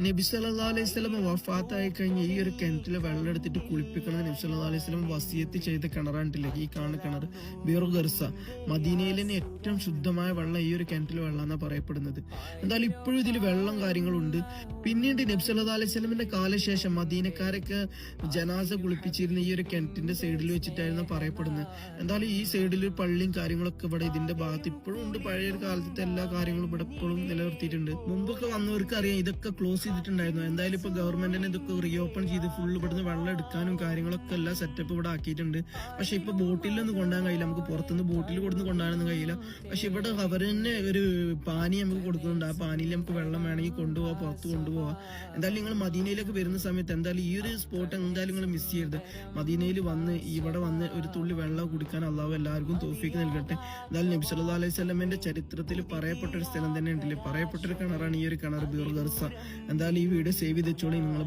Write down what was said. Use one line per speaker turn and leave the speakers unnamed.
നബി സല്ലല്ലാഹു അലൈഹി വസല്ലം വഫാത്തായി കഴിഞ്ഞ ഈ ഒരു കിണറ്റിലെ വെള്ളം എടുത്തിട്ട് കുളിപ്പിക്കണം നബി സല്ലല്ലാഹു അലൈഹി വസല്ലം വസിയത്ത് ചെയ്ത കിണറാണ്ടില്ലേ ഈ കാണുന്ന കിണർ ബീറു ഗർസ. മദീനയിലെ ഏറ്റവും ശുദ്ധമായ വെള്ളം ഈ ഒരു കിണറ്റിലെ വെള്ളം എന്നാണ് പറയപ്പെടുന്നത്. എന്തായാലും ഇപ്പോഴും ഇതിൽ വെള്ളം കാര്യങ്ങളുണ്ട്. പിന്നീട് നബി സല്ലല്ലാഹു അലൈഹി വസല്ലമിന്റെ കാലശേഷം മദീനക്കാരൊക്കെ ജനാസ കുളിപ്പിച്ചിരുന്ന ഈ ഒരു കിണറ്റിന്റെ സൈഡിൽ വെച്ചിട്ടായിരുന്നു പറയപ്പെടുന്നത്. എന്തായാലും ഈ സൈഡിൽ പള്ളിയും കാര്യങ്ങളൊക്കെ ഇവിടെ ഇതിന്റെ ഭാഗത്ത് ഇപ്പോഴും ഉണ്ട്. പഴയ കാലത്തെ എല്ലാ കാര്യങ്ങളും ഇവിടെ ഇപ്പോഴും നിലനിർത്തിയിട്ടുണ്ട്. മുമ്പൊക്കെ വന്നവർക്ക് അറിയാം ഇതൊക്കെ ക്ലോസ് ചെയ്തിട്ടുണ്ടായിരുന്നു. എന്തായാലും ഇപ്പൊ ഗവൺമെന്റിനെ ഇതൊക്കെ റീഓപ്പൺ ചെയ്ത് ഫുള്ള് ഇവിടുന്ന് വെള്ളം എടുക്കാനും കാര്യങ്ങളൊക്കെ എല്ലാ സെറ്റപ്പ് ഇവിടെ ആക്കിയിട്ടുണ്ട്. പക്ഷെ ഇപ്പൊ ബോട്ടിലൊന്നും കൊണ്ടുപോകാൻ കഴിയില്ല, നമുക്ക് പുറത്തുനിന്ന് ബോട്ടിൽ കൊടുന്ന് കൊണ്ടുപോകാനൊന്നും കഴിയില്ല. പക്ഷെ ഇവിടെ അവർ തന്നെ ഒരു പാനി നമുക്ക് കൊടുക്കുന്നുണ്ട്. ആ പാനിയിൽ നമുക്ക് വെള്ളം വേണമെങ്കിൽ കൊണ്ടുപോകാം, പുറത്ത് കൊണ്ടുപോകാം. എന്തായാലും നിങ്ങൾ മദീനയിലേക്ക് വരുന്ന സമയത്ത് എന്തായാലും ഈ ഒരു സ്പോട്ട് എന്തായാലും നിങ്ങൾ മിസ് ചെയ്യരുത്. മദീനയിൽ വന്ന് ഇവിടെ വന്ന് ഒരു തുള്ളി വെള്ളം കുടിക്കാൻ അള്ളാഹു എല്ലാവർക്കും തൗഫീക്ക് നൽകട്ടെ. എന്തായാലും നബി സല്ലല്ലാഹു അലൈഹി വസല്ലമയുടെ ചരിത്രത്തിൽ പറയപ്പെട്ട ഒരു സ്ഥലം തന്നെ ഉണ്ടല്ലേ, പറയപ്പെട്ട ഒരു കിണറാണ് ഈ ഒരു കിണർ ബീറു ഗർസ. എന്തായാലും ഈ വീഡിയോ സേവ് ചെയ്ത് വെച്ചോളി. നിങ്ങൾ